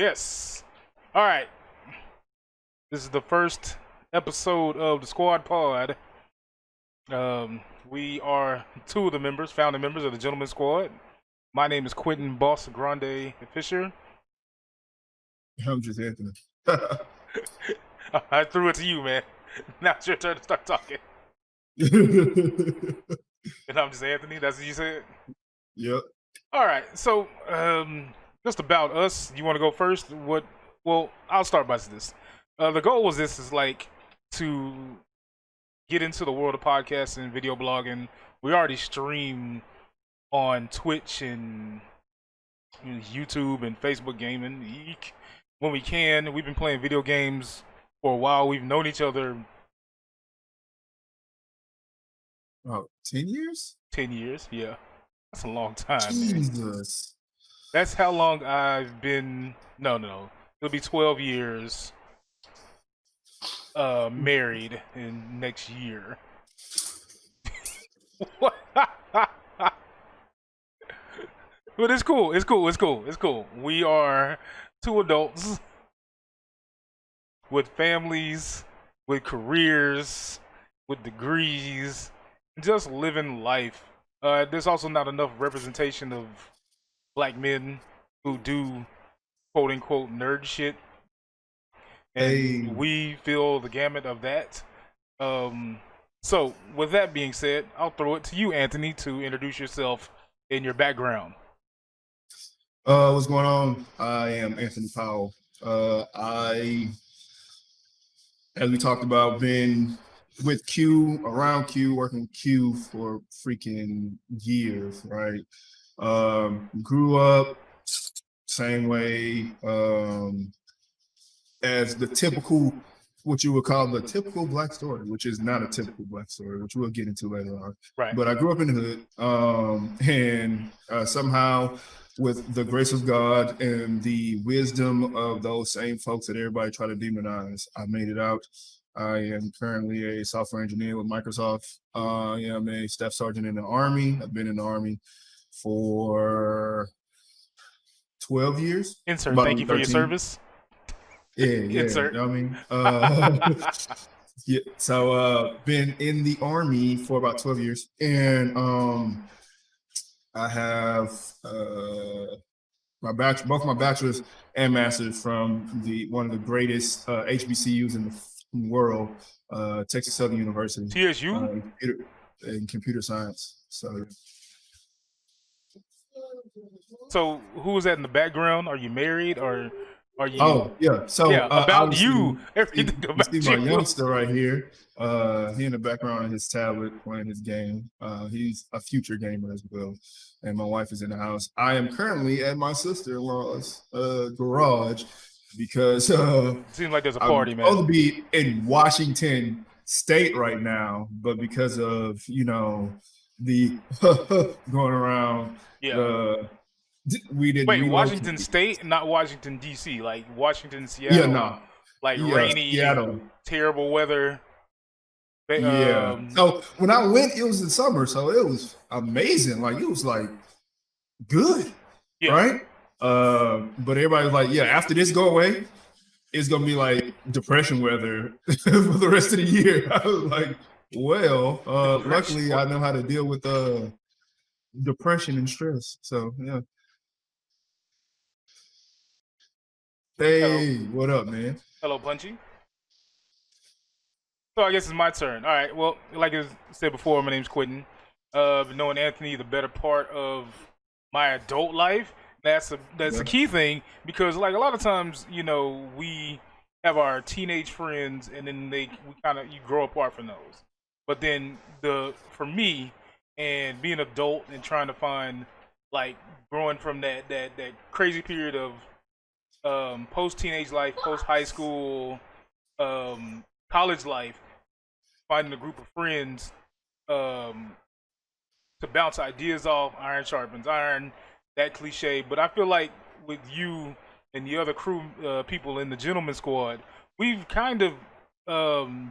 Yes. All right. This is the first episode of the Sqwad Pod. We are two of the members, founding members of the Gentleman Squad. My name is Quentin Boss Grande Fisher. I'm just Anthony. I threw it to you, man. Now it's your turn to start talking. And I'm just Anthony. That's what you said? Yep. All right. So, just about us. You want to go first? Well, I'll start by this. The goal was to get into the world of podcasting and video blogging. We already stream on Twitch and YouTube and Facebook gaming. When we can, we've been playing video games for a while. We've known each other 10 years? 10 years, yeah. That's a long time, Jesus. man. That's how long I've been... No. It'll be 12 years married in next year. What? But it's cool. We are two adults with families, with careers, with degrees, just living life. There's also not enough representation of black men who do quote unquote nerd shit. And we feel the gamut of that. So with that being said, I'll throw it to you, Anthony, to introduce yourself and your background. What's going on? I am Anthony Powell. As we talked about, been with around Q, working with Q for freaking years, right? Grew up same way as the typical, what you would call the typical black story, which is not a typical black story, which we'll get into later on. Right. But I grew up in the hood, and somehow, with the grace of God and the wisdom of those same folks that everybody try to demonize, I made it out. I am currently a software engineer with Microsoft. I'm a staff sergeant in the Army. I've been in the Army for 12 years. Insert, thank you for your service. Yeah. Insert. You know what I mean? Yeah. So been in the Army for about 12 years. And I have both my bachelor's and master's from one of the greatest HBCUs in the world, Texas Southern University. TSU? In computer science. So who is that in the background? Are you married or are you? Oh yeah. So about you, everything about you. You. My youngster right here. He in the background on his tablet playing his game. He's a future gamer as well. And my wife is in the house. I am currently at my sister-in-law's garage because seems like there's a party, man. I'm supposed to be in Washington State right now, but because of the going around, we didn't. Wait, Washington State, not Washington D.C. Like Washington, Seattle. Yeah, no. Rainy, Seattle. Terrible weather. So when I went, it was in summer, so it was amazing. Like it was like good, right? But everybody was like, after this go away, it's gonna be like depression weather for the rest of the year. I was like, well, luckily I know how to deal with depression and stress. So yeah. Hey, Hello. What up, man? Hello, Punchy. So I guess it's my turn. All right. Well, like I said before, my name's Quentin. Been knowing Anthony the better part of my adult life. That's a key thing because like a lot of times, we have our teenage friends and then you grow apart from those. But then for me and being an adult and trying to find like growing from that crazy period of post teenage life, post high school, college life, finding a group of friends to bounce ideas off. Iron sharpens iron, that cliche. But I feel like with you and the other crew people in the Gentleman Squad, we've kind of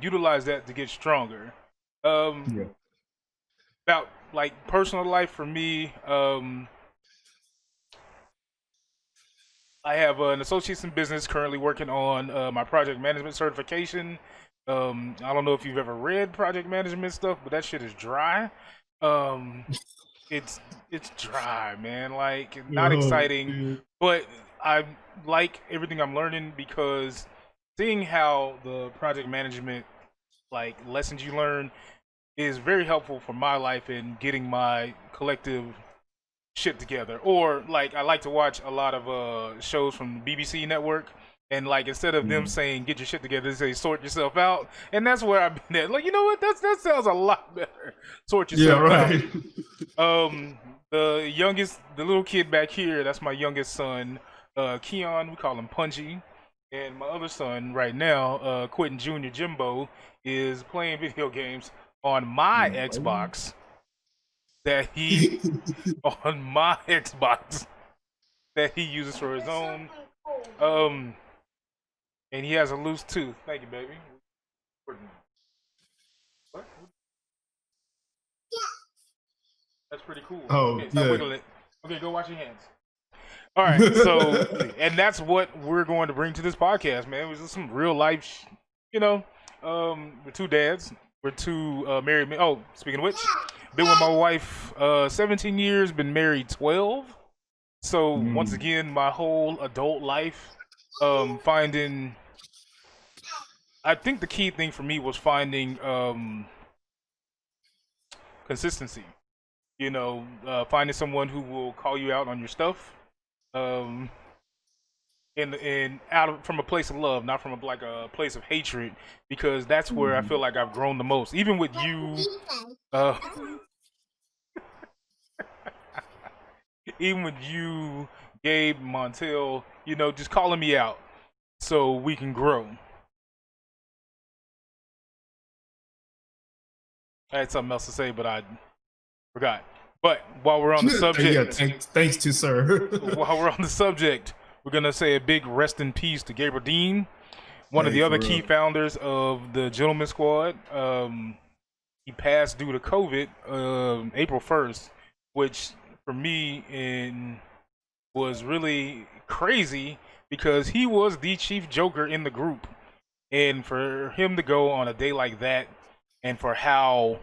utilized that to get stronger. About like personal life for me, I have an associate's in business, currently working on my project management certification. I don't know if you've ever read project management stuff, but that shit is dry. Um, it's it's dry, man. Like not Oh, exciting, yeah. but I like everything I'm learning because seeing how the project management like lessons you learn is very helpful for my life in getting my collective shit together. Or like I like to watch a lot of shows from the BBC network. And like instead of them Mm. saying get your shit together, they say sort yourself out. And that's where I've been at. Like, you know what? That sounds a lot better. Sort Yeah, yourself out. right. The little kid back here, that's my youngest son, Keon. We call him Punchy. And my other son right now, Quentin Jr. Jimbo, is playing video games on my Xbox that he on my Xbox that he uses for his own. Um, and he has a loose tooth. Thank you, baby. What? That's pretty cool. Oh, Okay, stop yeah. wiggling it. Okay, go wash your hands. All right, so and that's what we're going to bring to this podcast, man. It was just some real life, you know. We're two dads. We're two married men. Oh, speaking of which, been with my wife 17 years. Been married 12. So once Mm. again, my whole adult life, finding. I think the key thing for me was finding consistency. You know, finding someone who will call you out on your stuff. Um, and out of from a place of love, not from like a place of hatred, because that's where I feel like I've grown the most. Even with you, uh, even with you, Gabe, Montel, you know, just calling me out so we can grow. I had something else to say, but I forgot. But while we're on the Yeah, subject, thanks to sir. while we're on the subject, we're gonna say a big rest in peace to Gabriel Dean, one of Hey, the for other real. key founders of the Gentleman Squad. He passed due to COVID April 1st, which for me was really crazy because he was the chief joker in the group. And for him to go on a day like that and for how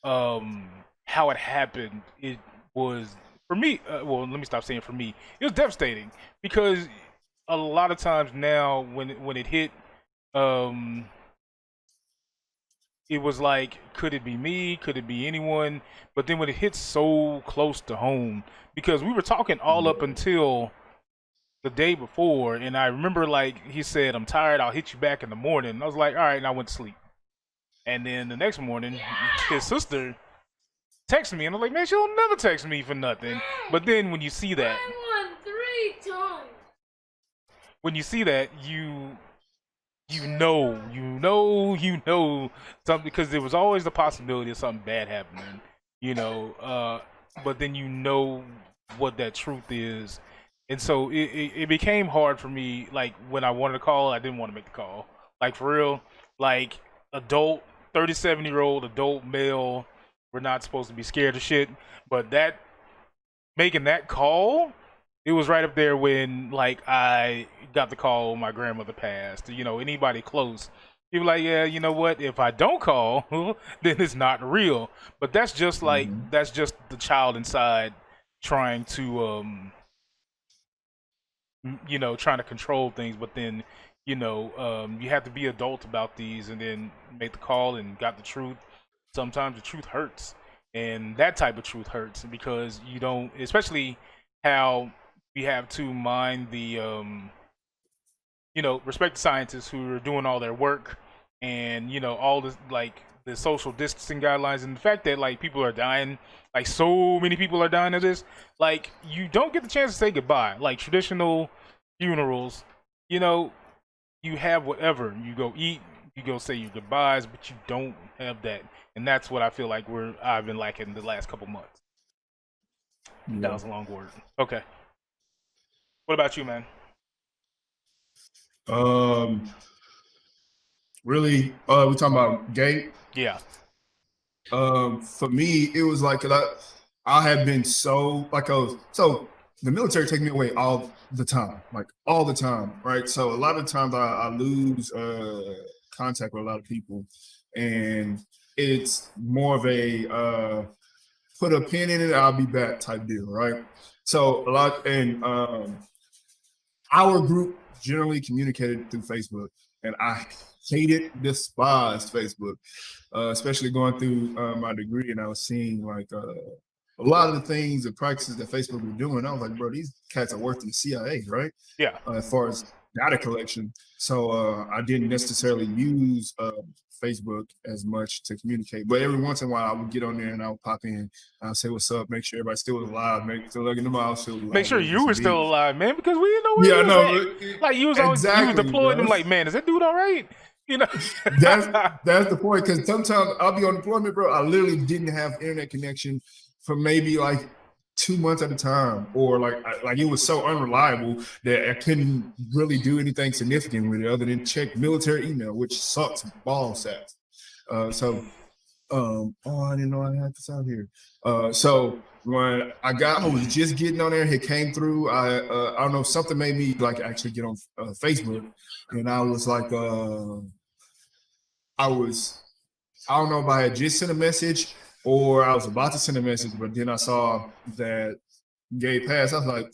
it happened, it was for me well, let me stop saying for me. It was devastating because a lot of times now when it hit um it was like, could it be me? Could it be anyone? But then when it hits so close to home, because we were talking all up until the day before, and I remember like he said, "I'm tired. I'll hit you back in the morning." And I was like, "All right," and I went to sleep. And then the next morning, his sister texted me, and I was like, "Man, she'll never text me for nothing." But then when you see that, I won 3 times. when you see that, you know something, because there was always the possibility of something bad happening, you know. But then you know what that truth is, and so it became hard for me. Like when I wanted to call, I didn't want to make the call. Like for real, like adult 37-year-old adult male, we're not supposed to be scared of shit. But that making that call, it was right up there when like I got the call my grandmother passed. You know, anybody close, you were like, yeah, you know what? If I don't call, then it's not real. But that's just like Mhm. that's just the child inside trying to trying to control things. But then you have to be adult about these and then make the call and got the truth. Sometimes the truth hurts, and that type of truth hurts because you don't, especially how we have to mind the respect the scientists who are doing all their work, and all this, like the social distancing guidelines, and the fact that like people are dying, like so many people are dying of this. Like you don't get the chance to say goodbye. Like traditional funerals, you know you have whatever, you go eat, you go say your goodbyes, but you don't have that. And that's what I feel like I've been lacking the last couple months. That Yeah. was a long word. Okay, what about you, man? Um, really, we talking about gay. Yeah. For me, it was like 'cause I had been so like I was so the military takes me away all the time, right? So a lot of times I lose contact with a lot of people, and it's more of a put a pin in it, I'll be back type deal, right? So a lot, and our group generally communicated through Facebook, and I despised Facebook, especially going through my degree, and I was seeing like a lot of the things and practices that Facebook was doing. I was like, bro, these cats are working the CIA, right? Yeah. As far as data collection. So I didn't necessarily use Facebook as much to communicate, but every once in a while I would get on there and I would pop in. I'll say what's up, make sure everybody still was alive, still looking them out, make sure you were still alive, man, because we didn't know where yeah, he was at. Like you was always you was deployed and like, man, is that dude all right? You know, that's the point. Because sometimes I'll be on deployment, bro. I literally didn't have internet connection for maybe like 2 months at a time, or like it was so unreliable that I couldn't really do anything significant with it other than check military email, which sucks ball sacks. I didn't know I had this out here. So when I was just getting on there, it came through. I don't know, something made me like actually get on Facebook, and I was like, I don't know if I had just sent a message or I was about to send a message, but then I saw that Gabe passed. I was like,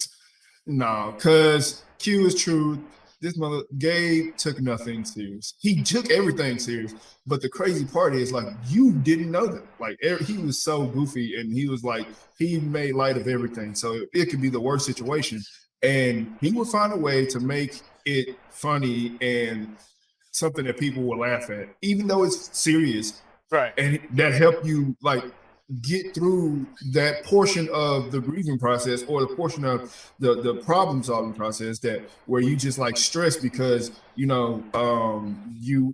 no, because Q is true. This mother Gabe took nothing serious. He took everything serious. But the crazy part is, like, you didn't know that. Like, he was so goofy, and he was like, he made light of everything. So it could be the worst situation. And he would find a way to make it funny and something that people will laugh at, even though it's serious. Right. And that helped you like get through that portion of the grieving process, or the portion of the problem solving process that where you just like stress because you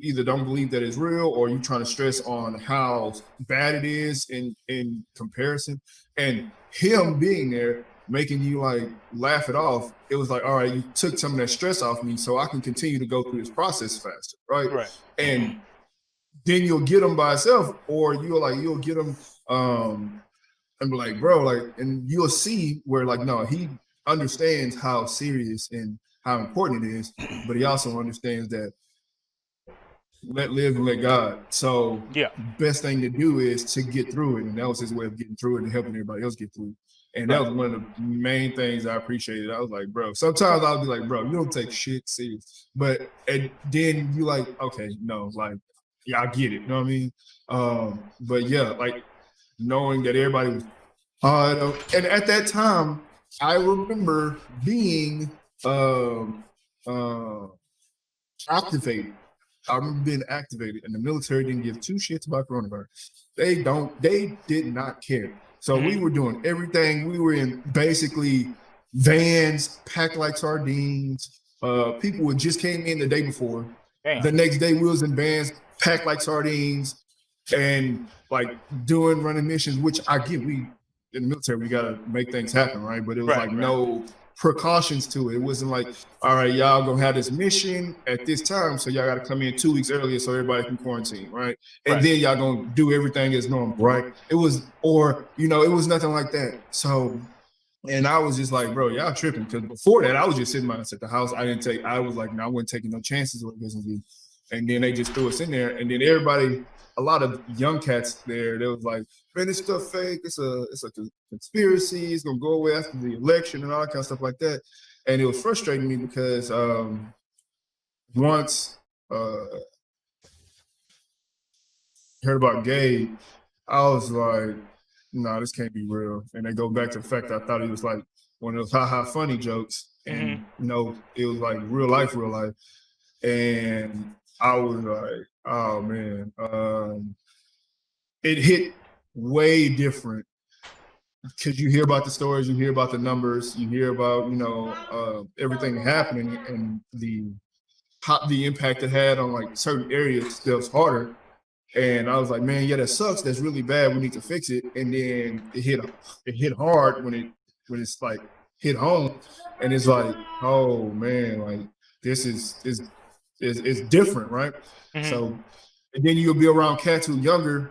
either don't believe that it's real, or you trying to stress on how bad it is in comparison. And him being there making you like laugh it off, it was like, all right, you took some of that stress off me so I can continue to go through this process faster, right? And then you'll get them by itself, or you'll get them and be like, bro, like, and you'll see where like, no, he understands how serious and how important it is, but he also understands that let live and let God. So yeah, best thing to do is to get through it, and that was his way of getting through it and helping everybody else get through it. And that was one of the main things I appreciated. I was like, bro, sometimes I'll be like, bro, you don't take shit serious, and then you like, okay, no, like, yeah, I get it. You know what I mean? But yeah, like knowing that everybody was and at that time, I remember being activated. I remember being activated, and the military didn't give two shits about coronavirus. They did not care. So we were doing everything. We were in basically vans packed like sardines. People would just came in the day before. Damn. The next day we was in vans packed like sardines and like running missions, which I get. We in the military, we gotta make things happen, right? But it was no precautions to it. It wasn't like, all right, y'all gonna have this mission at this time, so y'all gotta come in 2 weeks earlier so everybody can quarantine, right? And then y'all gonna do everything as normal, right? It was nothing like that. So, and I was just like, bro, y'all tripping, because before that, I was just sitting at the house. I was like, no, I wasn't taking no chances with business. And then they just threw us in there, and then everybody, a lot of young cats there, they was like, man, this stuff fake. It's a conspiracy. It's gonna go away after the election and all that kind of stuff like that. And it was frustrating me because once heard about Gabe, I was like, nah, this can't be real. And they go back to the fact that I thought he was like one of those ha-ha funny jokes. And it was like real life. And I was like, oh man, it hit way different because you hear about the stories, you hear about the numbers, you hear about everything happening, and the impact it had on like certain areas that was harder. And I was like, man, yeah, that sucks. That's really bad. We need to fix it. And then it hit hard when it's like hit home, and it's like, oh man, like this is different, right? So, and then you'll be around cats who younger,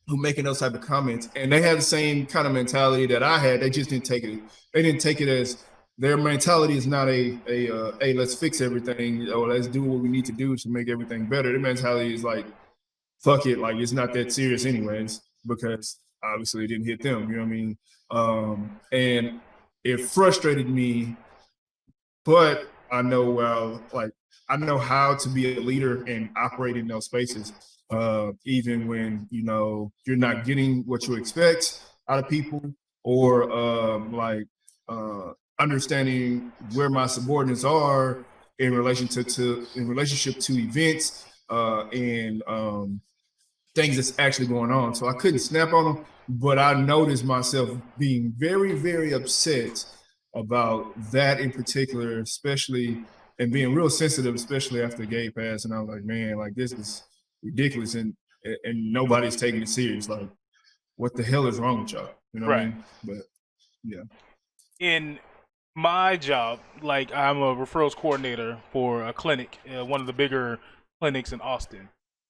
who making those type of comments, and they had the same kind of mentality that I had. They just didn't take it. They didn't take it as their mentality is not a hey, let's fix everything or let's do what we need to do to make everything better. Their mentality is like, fuck it, like it's not that serious anyways, because obviously it didn't hit them. You know what I mean? And it frustrated me, but I know I know how to be a leader and operate in those spaces. Even when you're not getting what you expect out of people, or understanding where my subordinates are in relationship to events and things that's actually going on. So I couldn't snap on them, but I noticed myself being very, very upset about that in particular, especially, and being real sensitive, especially after Gabe passed. And I was like, man, like this is ridiculous, and nobody's taking it serious. Like, what the hell is wrong with y'all? You know what I mean? But yeah. In my job, like I'm a referrals coordinator for a clinic, one of the bigger clinics in Austin.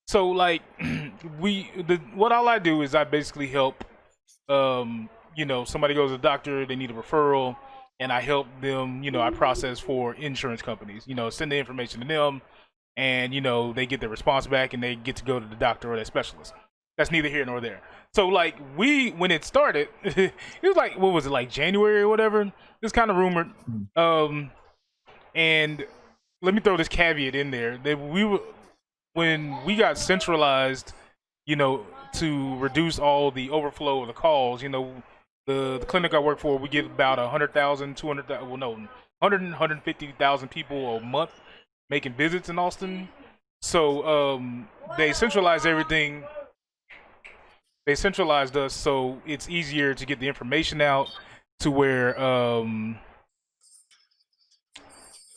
So like what all I do is I basically help somebody goes to the doctor, they need a referral, and I help them, I process for insurance companies, send the information to them, and they get their response back and they get to go to the doctor or their specialist. That's neither here nor there. So like when it started, it was like, what was it, like January or whatever? It's kind of rumored. And let me throw this caveat in there that when we got centralized, to reduce all the overflow of the calls, the clinic I work for, we get about 100,000, 200,000, 150,000 people a month making visits in Austin. So they centralized everything. They centralized us, so it's easier to get the information out to where,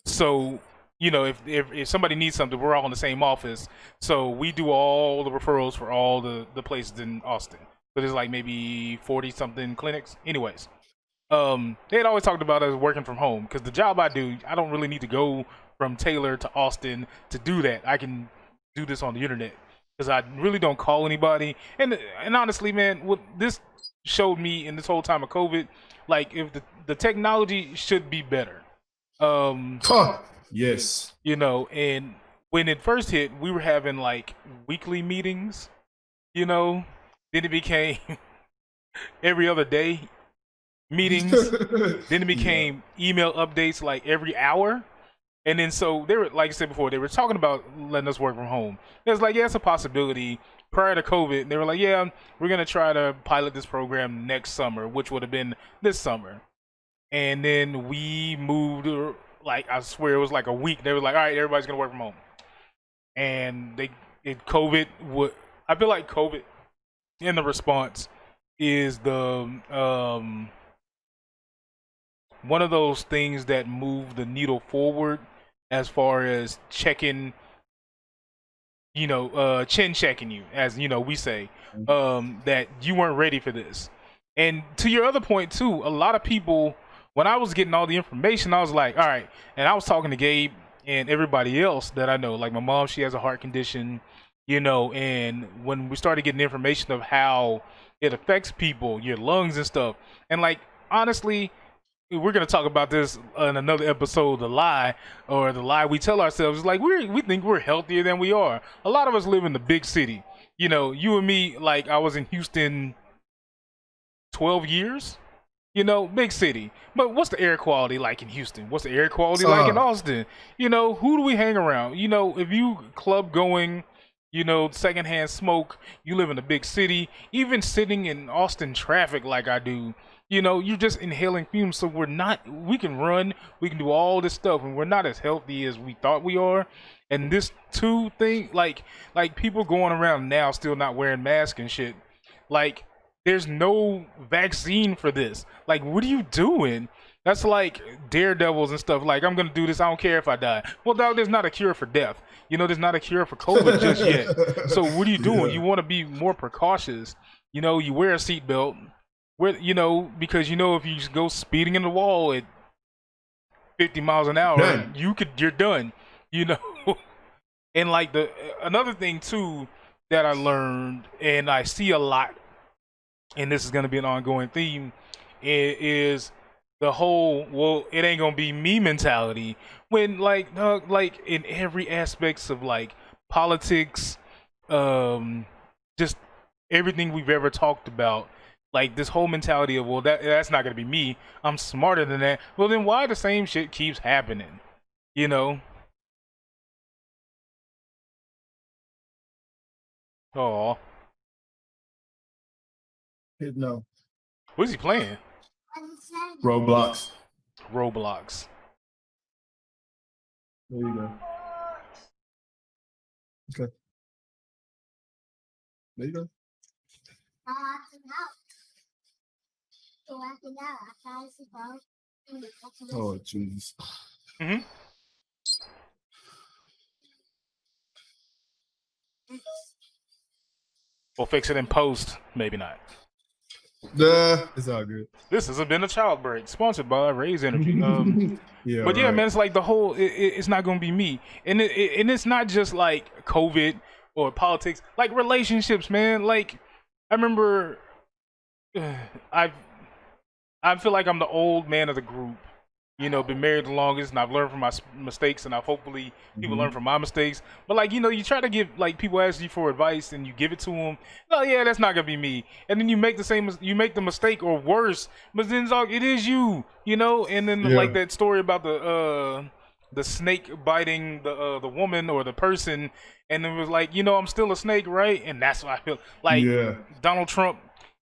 if somebody needs something, we're all in the same office. So we do all the referrals for all the places in Austin. So there's like maybe 40-something clinics. Anyways, they had always talked about us working from home, because the job I do, I don't really need to go from Taylor to Austin to do that. I can do this on the internet, because I really don't call anybody. And honestly, man, what this showed me in this whole time of COVID, like if the technology should be better. Yes. And when it first hit, we were having like weekly meetings, then it became every other day meetings. Then it became email updates like every hour. And then so they were, like I said before, they were talking about letting us work from home. It was like, yeah, it's a possibility. Prior to COVID, they were like, yeah, we're going to try to pilot this program next summer, which would have been this summer. And then we moved, like, I swear it was like a week. They were like, all right, everybody's going to work from home. And I feel like COVID in the response is the one of those things that move the needle forward as far as checking, chin checking you, as we say, that you weren't ready for this. And to your other point too, a lot of people, when I was getting all the information, I was like, all right. And I was talking to Gabe and everybody else that I know, like my mom, she has a heart condition, and when we started getting information of how it affects people, your lungs and stuff, and like, honestly, we're going to talk about this in another episode, the lie we tell ourselves. Is like, we think we're healthier than we are. A lot of us live in the big city. You and me, like, I was in Houston 12 years, big city. But what's the air quality like in Houston? What's the air quality like in Austin? Who do we hang around? If you club going, secondhand smoke, you live in a big city, even sitting in Austin traffic like I do, you're just inhaling fumes. So we can run, we can do all this stuff, and we're not as healthy as we thought we are. And this thing, like people going around now still not wearing masks and shit. Like, there's no vaccine for this. Like, what are you doing? That's like daredevils and stuff. Like, I'm going to do this, I don't care if I die. Well, dog, there's not a cure for death. There's not a cure for COVID just yet. So what are you doing? You want to be more precautious. You wear a seatbelt. Because if you just go speeding in the wall at 50 miles an hour, you're done. And like another thing too that I learned, and I see a lot and this is going to be an ongoing theme, is the whole, well, it ain't gonna be me mentality, when like in every aspects of like politics, just everything we've ever talked about, like this whole mentality of, well, that's not gonna be me, I'm smarter than that. Well, then why the same shit keeps happening, you know? Oh, No. what is he playing? Roblox. Roblox. There you go. Okay. There you go. Oh, jeez. Mm-hmm. We'll fix it in post, maybe not. It's all good. This has been a child break, sponsored by RAZE Energy. Yeah, But yeah, right. man, it's like the whole. It's not gonna be me, and and it's not just like COVID or politics, like relationships, man. Like I remember, I feel like I'm the old man of the group. You know, been married the longest, and I've learned from my mistakes, and I've hopefully people learn from my mistakes. But like, you know, you try to give, like, people ask you for advice, and you give it to them. Oh yeah, that's not gonna be me. And then you make you make the mistake or worse. But then it's all, it is you, you know. And then like that story about the snake biting the woman or the person, and it was like, you know, I'm still a snake, right? And that's what I feel like. Donald Trump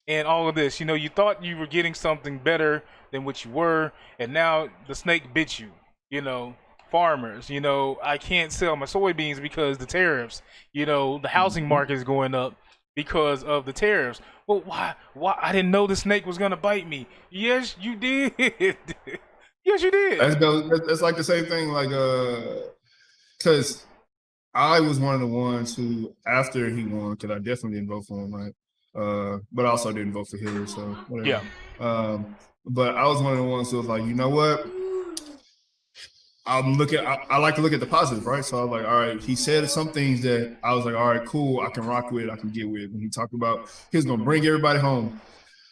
and all of this, you know, you thought you were getting something better than what you were, and now the snake bit you. You know, farmers, you know, I can't sell my soybeans because the tariffs. You know, the housing market is going up because of the tariffs. Well, why? I didn't know the snake was gonna bite me. Yes, you did. Yes, you did. That's like the same thing, like because I was one of the ones who, after he won, because I definitely didn't vote for him, right? But I also didn't vote for Hillary, so whatever. Yeah. But I was one of the ones who was like, you know what? I like to look at the positive, right? So I was like, all right, he said some things that I was like, all right, cool, I can rock with, I can get with. When he talked about he was gonna bring everybody home,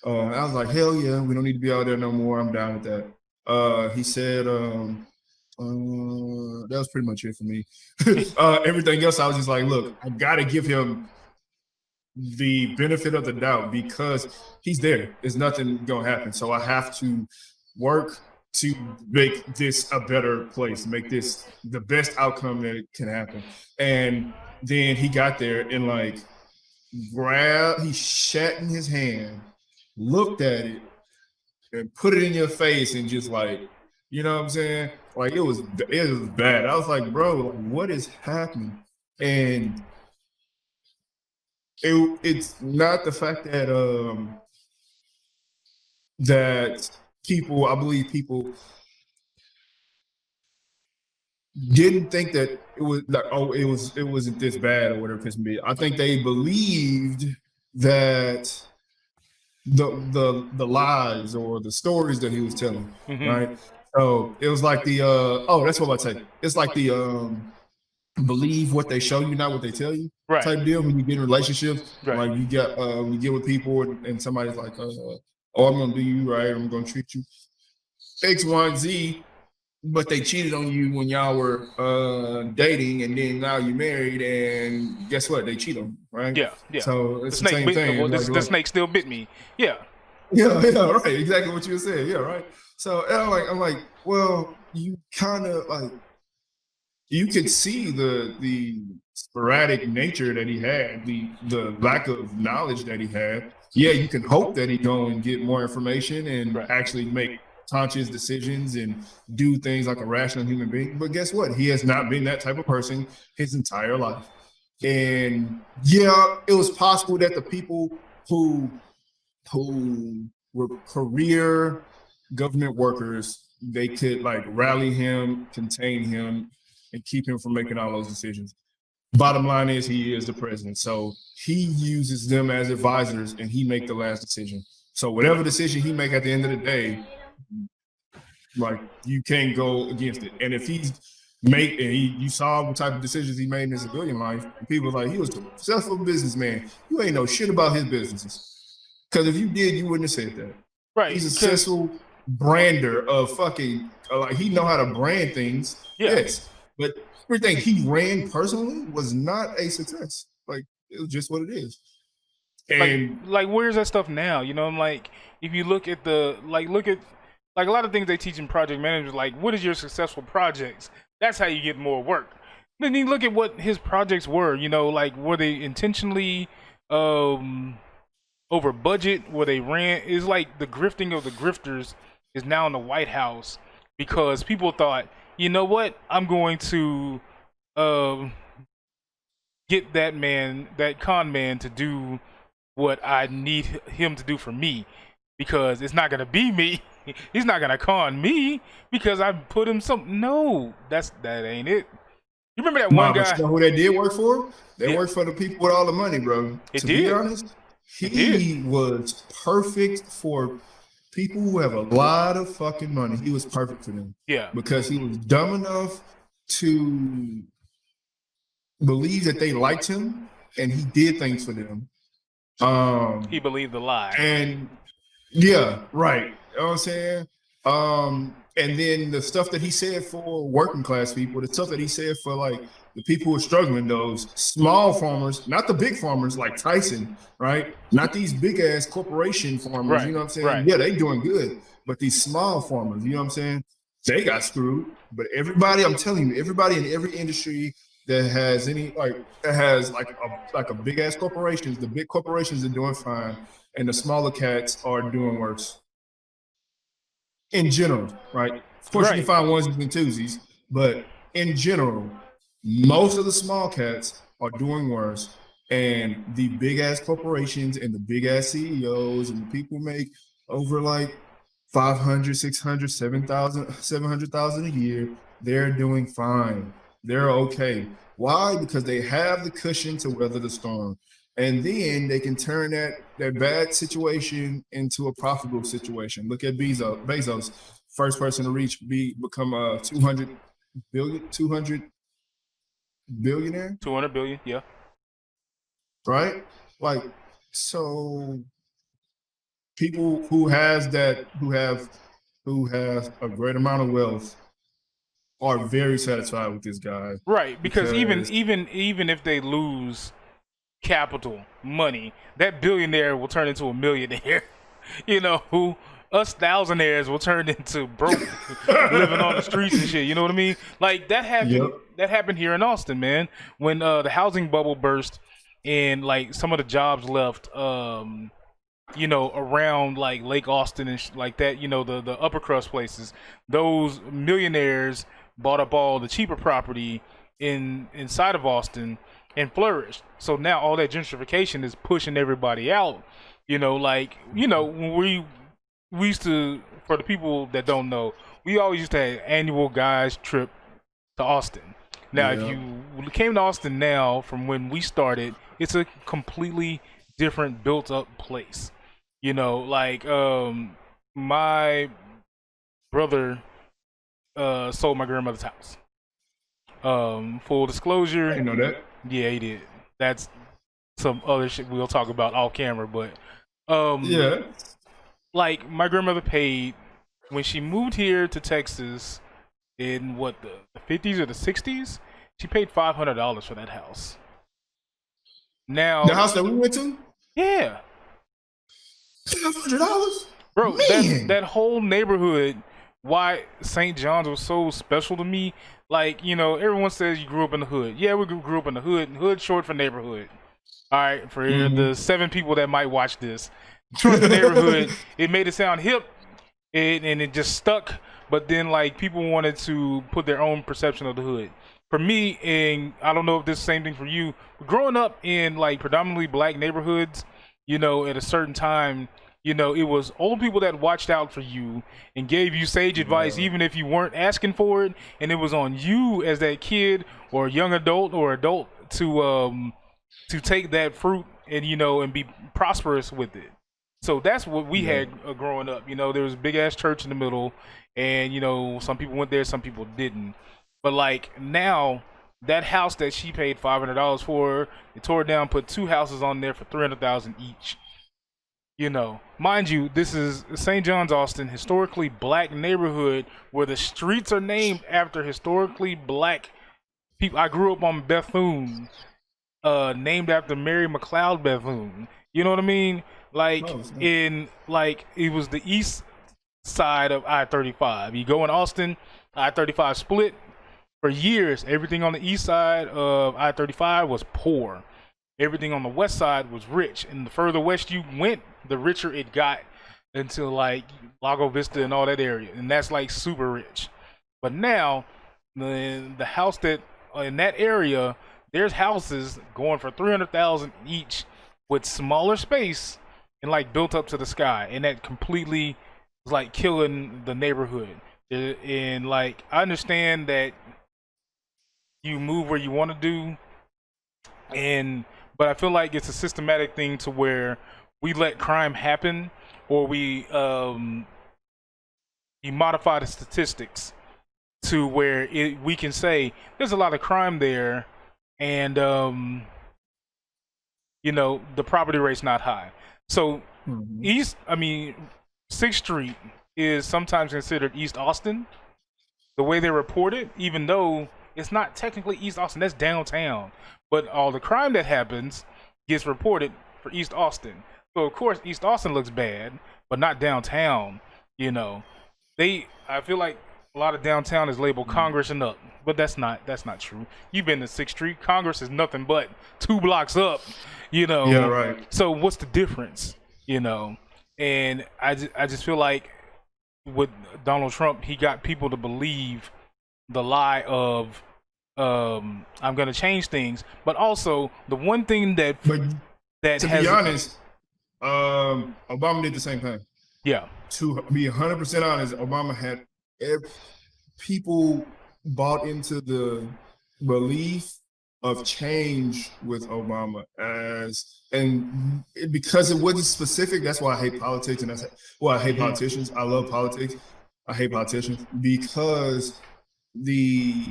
I was like, hell yeah, we don't need to be out there no more. I'm down with that. He said, that was pretty much it for me. Everything else, I was just like, look, I gotta give him the benefit of the doubt because he's there. There's nothing gonna happen. So I have to work to make this a better place, make this the best outcome that it can happen. And then he got there and like he shat in his hand, looked at it, and put it in your face and just like, you know what I'm saying? Like it was bad. I was like, bro, like, what is happening? And it's not the fact that that people, I believe people didn't think that it was like, oh, it wasn't this bad or whatever it can be. I think they believed that the lies or the stories that he was telling, right? So it was like the that's what I'd say. It's like the believe what they show you, not what they tell you, Right. type deal. When you get in relationships, Right. like you get when you get with people and somebody's like, oh, I'm gonna do you right, I'm gonna treat you X, Y, and Z, but they cheated on you when y'all were dating, and then now you're married, and guess what? They cheat on you, right? Yeah. So it's the same thing. Well, the snake still bit me. Yeah. Yeah, right. Exactly what you were saying. Yeah, right. So I'm like, well, you kind of like, you could see the sporadic nature that he had, the lack of knowledge that he had. Yeah, you can hope that he go and get more information and actually make conscious decisions and do things like a rational human being. But guess what? He has not been that type of person his entire life. And yeah, it was possible that the people who were career government workers, they could like rally him, contain him, and keep him from making all those decisions. Bottom line is he is the president. So he uses them as advisors and he make the last decision. So whatever decision he make at the end of the day, like you can't go against it. And if you saw what type of decisions he made in his civilian life, people like, he was a successful businessman. You ain't know shit about his businesses. Because if you did, you wouldn't have said that. Right. He's a successful brander of fucking, like, he know how to brand things. Yeah. Yes. But everything he ran personally was not a success. Like, it was just what it is. And like where's that stuff now? You know, I'm like, if you look at look at a lot of things they teach in project management, like what is your successful projects? That's how you get more work. Then you look at what his projects were, you know, like were they intentionally over budget? Were they ran? It's like the grifting of the grifters is now in the White House because people thought, you know what, I'm going to get that con man to do what I need him to do for me, because it's not gonna be me. He's not gonna con me because I put him some. No, that ain't it. You remember that one guy? You know who they did work for? They worked for the people with all the money, bro. To be honest, he was perfect for people who have a lot of fucking money. He was perfect for them. Yeah, because he was dumb enough to believe that they liked him, and he did things for them. He believed the lie. And yeah, right. You know what I'm saying? And then the stuff that he said for working class people, the stuff that he said for like the people who are struggling, those small farmers, not the big farmers like Tyson, right? Not these big ass corporation farmers, you know what I'm saying? Right. Yeah, they doing good. But these small farmers, you know what I'm saying? They got screwed. But everybody, I'm telling you, everybody in every industry that has any like a big ass corporations, the big corporations are doing fine, and the smaller cats are doing worse. In general, right? Of course, you can find onesies and twosies, but in general, most of the small cats are doing worse, and the big ass corporations and the big ass CEOs and the people make over like 500, 600, 700,000 a year. They're doing fine. They're okay. Why? Because they have the cushion to weather the storm. And then they can turn that bad situation into a profitable situation. Look at Bezos, first person to become a 200 billionaire. 200 billion, yeah. Right? Like, so people who have a great amount of wealth are very satisfied with this guy. Right, because even if they lose capital, money, that billionaire will turn into a millionaire. You know, who us thousandaires will turn into broke, living on the streets and shit. You know what I mean? Like that happened. Yep. That happened here in Austin, man. When the housing bubble burst and like some of the jobs left, you know, around like Lake Austin and like that. You know, the upper crust places. Those millionaires bought up all the cheaper property inside of Austin and flourished. So now all that gentrification is pushing everybody out. You know, like, you know, when we used to, for the people that don't know, we always used to have annual guys trip to Austin. Now, if you came to Austin now from when we started, it's a completely different built up place. You know, like my brother sold my grandmother's house. Full disclosure. I didn't know that. Yeah, he did. That's some other shit we'll talk about off camera, but yeah. Like my grandmother paid when she moved here to Texas in what the 50s or the 60s, she paid $500 for that house. Now the house that we went to? Yeah. $500? Bro, that whole neighborhood, why St. John's was so special to me. Like, you know, everyone says you grew up in the hood. Yeah, we grew up in the hood. Hood short for neighborhood. All right, for the 7 people that might watch this. Short for neighborhood, it made it sound hip, and it just stuck. But then, like, people wanted to put their own perception of the hood. For me, and I don't know if this is the same thing for you, growing up in, like, predominantly black neighborhoods, you know, at a certain time, you know, it was old people that watched out for you and gave you sage advice, even if you weren't asking for it. And it was on you as that kid or young adult or adult to take that fruit and, you know, and be prosperous with it. So that's what we had growing up. You know, there was a big ass church in the middle, and, you know, some people went there, some people didn't. But like now, that house that she paid $500 for, they tore it down, put 2 houses on there for $300,000 each. You know, mind you, this is St. John's, Austin, historically black neighborhood where the streets are named after historically black people. I grew up on Bethune, named after Mary McLeod Bethune. You know what I mean? Like it was the east side of I-35. You go in Austin, I-35 split. For years, everything on the east side of I-35 was poor. Everything on the west side was rich. And the further west you went, the richer it got until like Lago Vista and all that area. And that's like super rich. But now, the house that in that area, there's houses going for $300,000 each with smaller space and like built up to the sky. And that completely is like killing the neighborhood. And like, I understand that you move where you want to do, but I feel like it's a systematic thing to where we let crime happen, or we you modify the statistics to where we can say there's a lot of crime there, and you know, the property rate's not high. So Sixth Street is sometimes considered East Austin, the way they report it, even though it's not technically East Austin, that's downtown. But all the crime that happens gets reported for East Austin. So of course East Austin looks bad, but not downtown. You know, I feel like a lot of downtown is labeled Congress and up, but that's not true. You've been to 6th Street. Congress is nothing but 2 blocks up. You know. Yeah, right. So what's the difference? You know, and I just feel like with Donald Trump, he got people to believe the lie of I'm going to change things, but also the one thing to be honest, Obama did the same thing. Yeah. To be 100% honest, Obama had people bought into the belief of change with Obama and because it wasn't specific. That's why I hate politics, and I hate politicians. I love politics. I hate politicians because the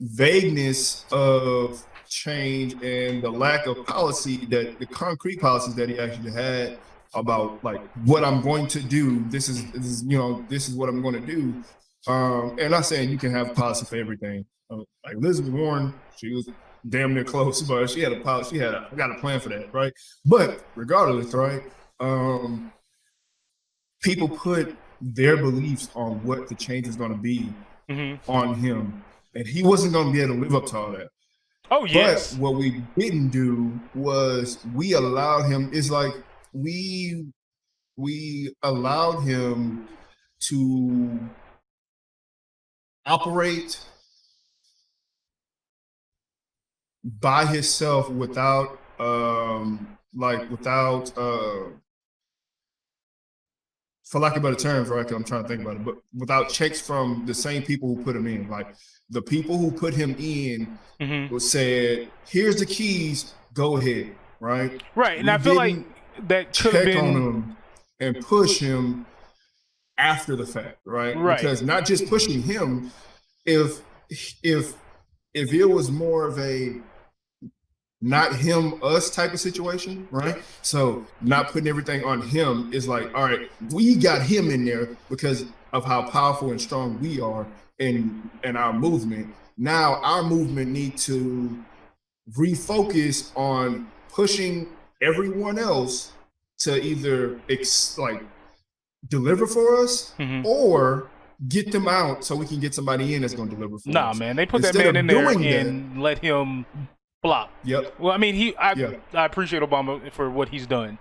vagueness of change and the lack of policy, that the concrete policies that he actually had about like what I'm going to do. This is what I'm going to do. And I'm not saying you can have policy for everything. Like Elizabeth Warren, she was damn near close, but she had a policy. She got a plan for that, right? But regardless, right? People put their beliefs on what the change is going to be on him, and he wasn't going to be able to live up to all that. Oh yes. But what we didn't do was we allowed him. It's like we allowed him to operate by himself without for lack of better terms, right? 'Cause I'm trying to think about it, but without checks from the same people who put him in. Like the people who put him in said, "Here's the keys, go ahead." Right. Right, and I feel like that could have been on him and push him after the fact, right? Because not just pushing him, if it was more of a not him, us type of situation, right? So not putting everything on him is like, all right, we got him in there because of how powerful and strong we are in our movement. Now our movement needs to refocus on pushing everyone else to either deliver for us or get them out so we can get somebody in that's going to deliver for us. Nah, man, they put that man in there and let him flop. Yep. Well, I mean, I appreciate Obama for what he's done.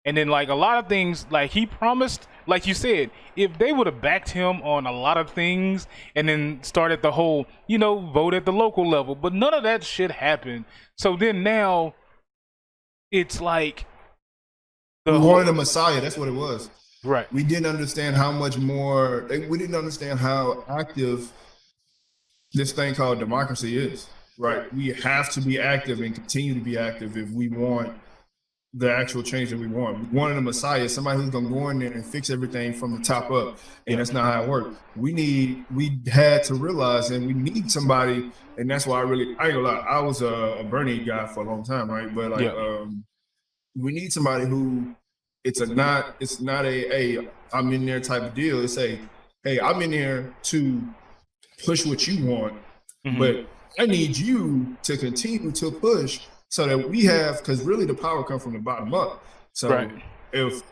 And then, like, a lot of things, like, he promised, like you said, if they would have backed him on a lot of things and then started the whole, vote at the local level, but none of that shit happened. So then now it's like we wanted a messiah. That's what it was. Right. We didn't understand how much more, we didn't understand how active this thing called democracy is. Right. We have to be active and continue to be active if we want the actual change that we want. We wanted a messiah, somebody who's going to go in there and fix everything from the top up. And that's not how it works. We had to realize, and we need somebody, and that's why I ain't gonna lie, I was a Bernie guy for a long time, right? But we need somebody who it's not a I'm in there type of deal. It's a, hey, I'm in there to push what you want, but I need you to continue to push so that we have, because really the power comes from the bottom up. So if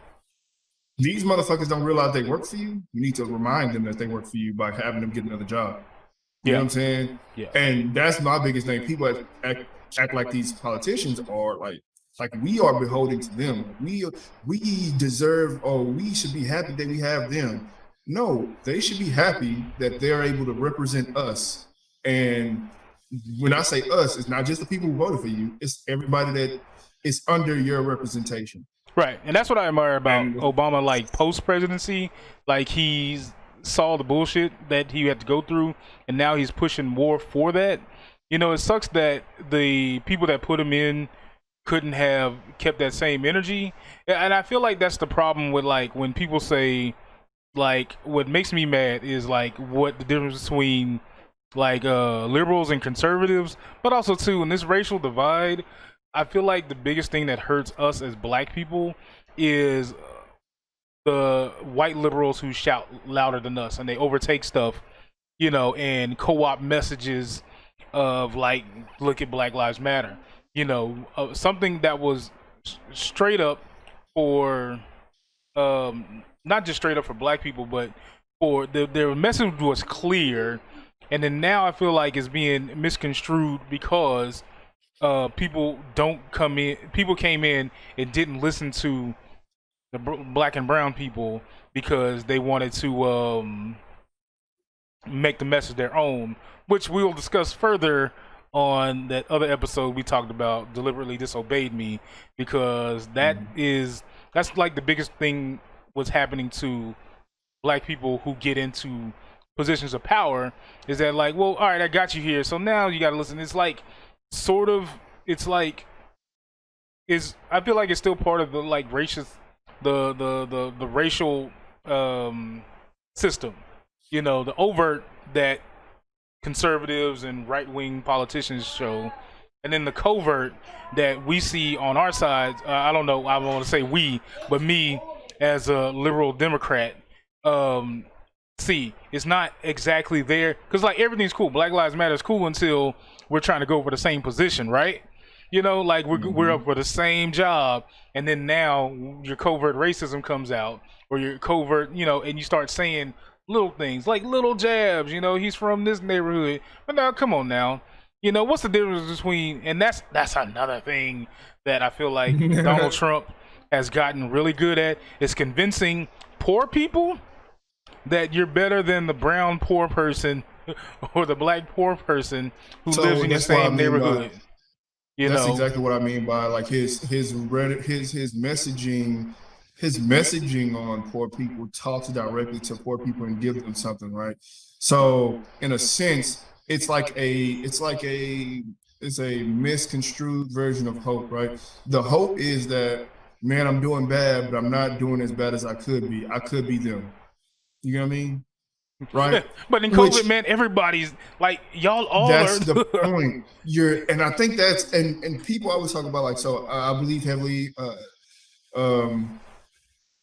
these motherfuckers don't realize they work for you, you need to remind them that they work for you by having them get another job. You know what I'm saying? Yeah. And that's my biggest thing. People act like these politicians are like we are beholden to them. We deserve, or we should be happy that we have them. No, they should be happy that they're able to represent us. And when I say us, it's not just the people who voted for you, it's everybody that is under your representation. Right. And that's what I admire about Obama, like post-presidency. Like he saw the bullshit that he had to go through, and now he's pushing more for that. You know, it sucks that the people that put him in couldn't have kept that same energy. And I feel like that's the problem with, like, when people say, like, what makes me mad is, like, what the difference between, like, liberals and conservatives, but also, too, in this racial divide, I feel like the biggest thing that hurts us as black people is the white liberals who shout louder than us, and they overtake stuff, you know, and co-op messages of, like, look at Black Lives Matter. You know, something that was straight up for, not just straight up for black people, but for their message was clear, and then now I feel like it's being misconstrued because people came in and didn't listen to the black and brown people because they wanted to make the message their own, which we will discuss further on that other episode we talked about, Deliberately Disobeyed Me, because that's like the biggest thing what's happening to black people who get into positions of power, is that, like, well, all right, I got you here, so now you got to listen. It's like, sort of, it's like, I feel like it's still part of the, like, racist, the racial system, you know, the overt that conservatives and right-wing politicians show, and then the covert that we see on our side. I don't know, I want to say we, but me as a liberal Democrat, see, it's not exactly there, because, like, everything's cool. Black Lives Matter is cool until we're trying to go for the same position, right? You know, like, we're up for the same job, and then now your covert racism comes out, or your covert, you know, and you start saying little things, like little jabs, you know, he's from this neighborhood. But now, come on now. You know, what's the difference between, and that's another thing that I feel like Donald Trump has gotten really good at, is convincing poor people that you're better than the brown poor person or the black poor person who lives in the same neighborhood. That's exactly what I mean by, like, his messaging. His messaging on poor people talks directly to poor people and gives them something, right? So in a sense, it's a misconstrued version of hope, right? The hope is that, man, I'm doing bad, but I'm not doing as bad as I could be. I could be them. You know what I mean? Right? But in COVID, man, everybody's like, y'all all that's are. The point. And I think that's, and people always talk about, like, so I believe heavily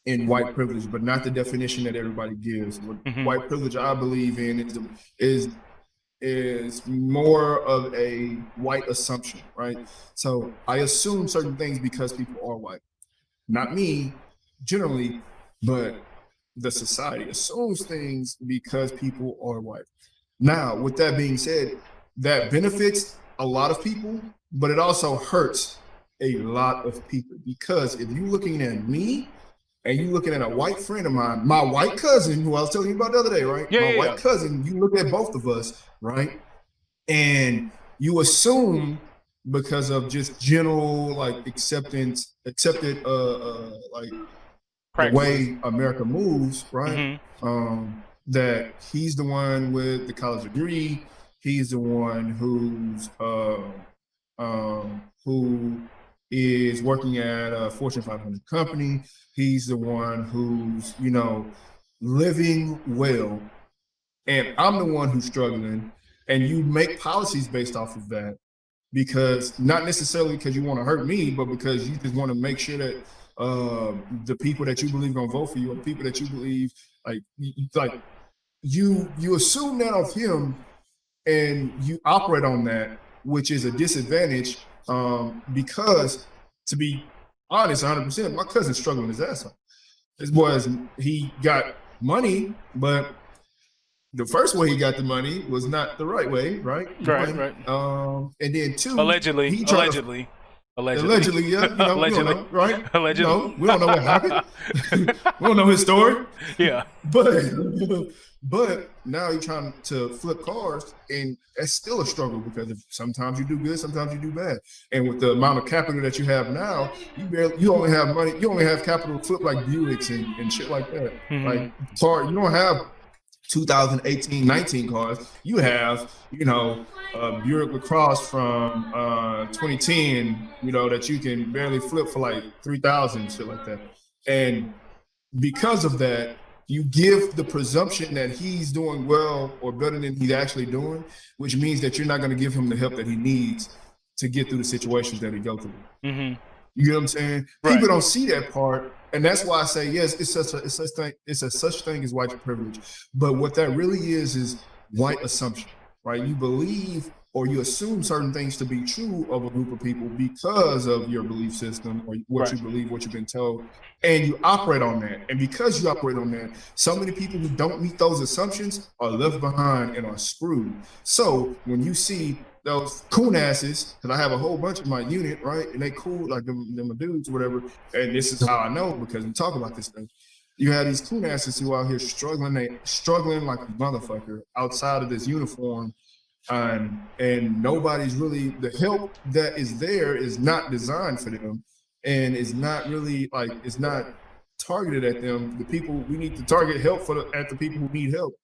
in white privilege, but not the definition that everybody gives. White privilege, I believe in, is more of a white assumption, right? So I assume certain things because people are white. Not me, generally, but the society assumes things because people are white. Now, with that being said, that benefits a lot of people, but it also hurts a lot of people, because if you're looking at me and you looking at a white friend of mine, my white cousin, who I was telling you about the other day, right? My white cousin, you look at both of us, right? And you assume, because of just general, like, accepted like the way America moves, right? That he's the one with the college degree, he's the one who is working at a Fortune 500 company. He's the one who's, you know, living well. And I'm the one who's struggling. And you make policies based off of that, because not necessarily because you want to hurt me, but because you just want to make sure that the people that you believe gonna vote for you, or the people that you believe you assume that of him, and you operate on that, which is a disadvantage. Because to be honest, 100%, my cousin's struggling his ass off. This boy he got money, but the first way he got the money was not the right way, right? Right. And then two, Allegedly, yeah, allegedly, right? Allegedly. No, we don't know what happened. We don't know his story. Yeah. But now you're trying to flip cars, and that's still a struggle because sometimes you do good, sometimes you do bad. And with the amount of capital that you have now, you only have money, you only have capital to flip like Buicks and shit like that. Mm-hmm. Like you don't have 2018, 19 cars. You have, a Buick LaCrosse from 2010, that you can barely flip for like 3,000, shit like that. And because of that, you give the presumption that he's doing well or better than he's actually doing, which means that you're not going to give him the help that he needs to get through the situations that he goes through. Mm-hmm. You know what I'm saying? Right. People don't see that part, and that's why I say yes. It's such thing as white privilege, but what that really is white assumption, right? You believe or you assume certain things to be true of a group of people because of your belief system or what you believe, what you've been told, and you operate on that. And because you operate on that, so many people who don't meet those assumptions are left behind and are screwed. So when you see those coon asses, because I have a whole bunch of my unit, right? And they cool, like them dudes or whatever. And this is how I know, because we talk about this thing. You have these coon asses who out here struggling like a motherfucker outside of this uniform. And nobody's really, the help that is there is not designed for them, and it's not really it's not targeted at them. The people we need to target help at the people who need help.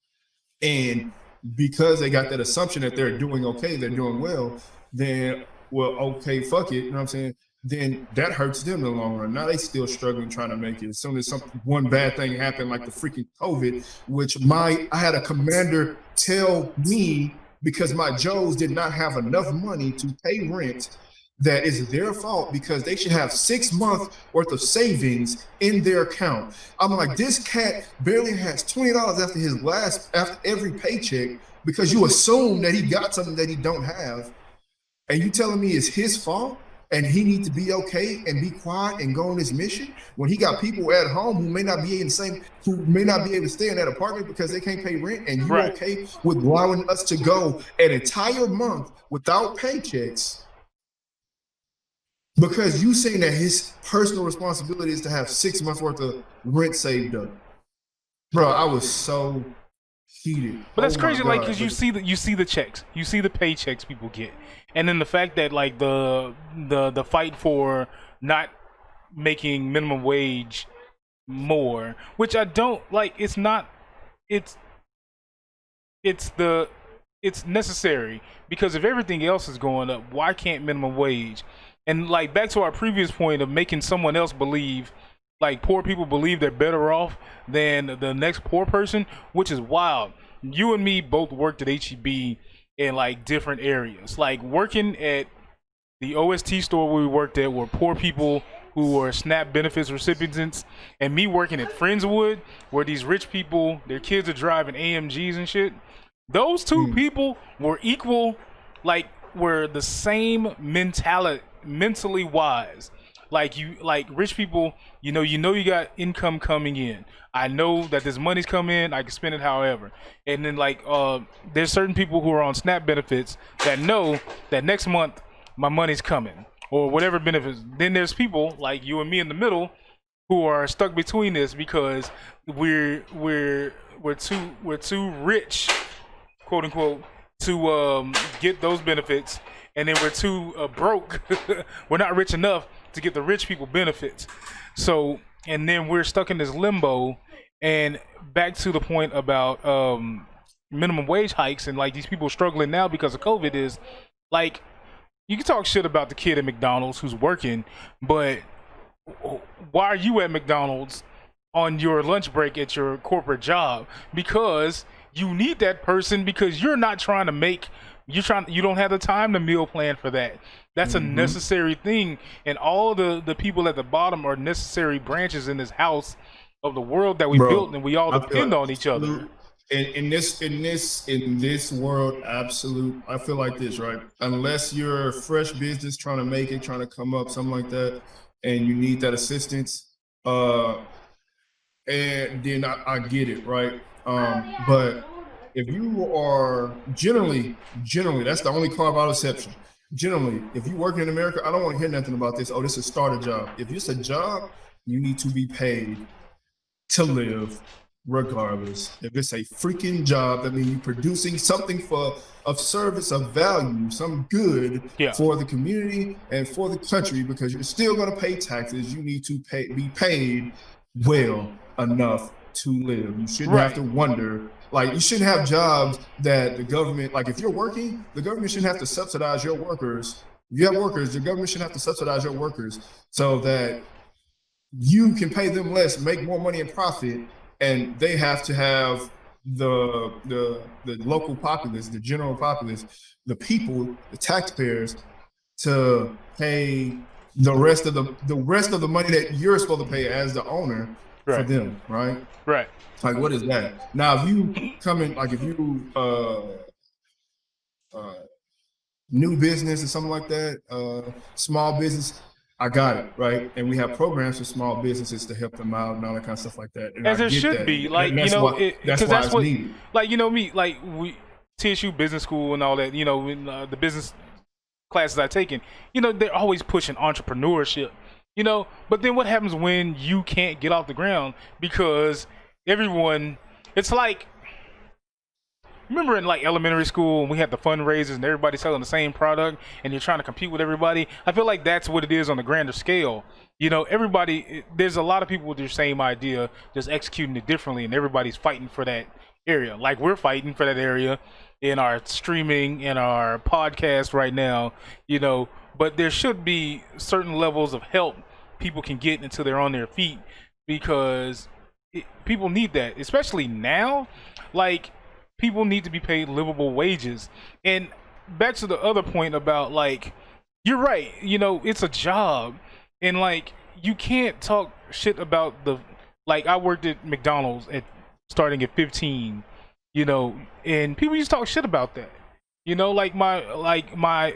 And because they got that assumption that they're doing okay, they're doing well, then okay, fuck it, you know what I'm saying? Then that hurts them in the long run. Now they still struggling trying to make it. As soon as one bad thing happened, like the freaking COVID, which I had a commander tell me, because my Joes did not have enough money to pay rent, that is their fault because they should have 6 months worth of savings in their account. I'm like, this cat barely has $20 after every paycheck, because you assume that he got something that he don't have. And you telling me it's his fault and he needs to be okay and be quiet and go on his mission when he got people at home who may not be able to stay in that apartment because they can't pay rent, and you're okay with allowing us to go an entire month without paychecks because you saying that his personal responsibility is to have 6 months worth of rent saved up. Bro, I was so heated. But that's crazy, like, because you see the checks, you see the paychecks people get, and then the fact that like the fight for not making minimum wage more, which I don't like. It's necessary, because if everything else is going up, why can't minimum wage? And like back to our previous point of making someone else believe, like poor people believe they're better off than the next poor person, which is wild. You and me both worked at HEB in like different areas. Like working at the OST store where we worked at were poor people who were SNAP benefits recipients, and me working at Friendswood where these rich people, their kids are driving AMGs and shit. Those two people were equal, like were the same mentally wise. Like rich people, you got income coming in. I know that this money's come in, I can spend it however. And then like there's certain people who are on SNAP benefits that know that next month my money's coming, or whatever benefits. Then there's people like you and me in the middle who are stuck between this because we're too rich, quote unquote, to get those benefits, and then we're too broke. We're not rich enough to get the rich people benefits. So, and then we're stuck in this limbo. And back to the point about minimum wage hikes and like these people struggling now because of COVID is like, you can talk shit about the kid at McDonald's who's working, but why are you at McDonald's on your lunch break at your corporate job? Because you need that person, because you're not trying to make You don't have the time to meal plan for that. That's a necessary thing, and all the people at the bottom are necessary branches in this house of the world that we built, and we all depend on each other. In this world, absolute. I feel like this, right? Unless you're a fresh business trying to make it, trying to come up, something like that, and you need that assistance, and then I get it, right? But if you are generally, that's the only carve out exception. Generally, if you work in America, I don't want to hear nothing about this. Oh, this is a starter job. If it's a job, you need to be paid to live regardless. If it's a freaking job, that means you're producing something of service, of value, some good for the community and for the country, because you're still going to pay taxes. You need to be paid well enough to live. You shouldn't have to wonder. Like, you shouldn't have jobs that the government, like if you're working, the government shouldn't have to subsidize your workers. If you have workers, the government shouldn't have to subsidize your workers so that you can pay them less, make more money in profit, and they have to have the local populace, the general populace, the people, the taxpayers, to pay the rest of the money that you're supposed to pay as the owner for them, right? Right. Like, what is that? Now, if you come in, like if you new business or something like that, small business, I got it, right? And we have programs for small businesses to help them out and all that kind of stuff like that. And as it should be, like, you know, that's what needed. Like, you know, like we TSU Business School and all that, you know, in, the business classes I've taken, you know, they're always pushing entrepreneurship, you know. But then what happens when you can't get off the ground because everyone? It's like, remember in like elementary school when we had the fundraisers and everybody's selling the same product and you're trying to compete with everybody? I feel like that's what it is on the grander scale. You know, there's a lot of people with your same idea, just executing it differently, and everybody's fighting for that area. Like we're fighting for that area in our streaming, in our podcast right now, you know, but there should be certain levels of help people can get until they're on their feet, because people need that, especially now. Like, people need to be paid livable wages. And back to the other point about, like, you're right, you know, it's a job, and like you can't talk shit about like I worked at McDonald's starting at 15, you know, and people used to talk shit about that, you know, like my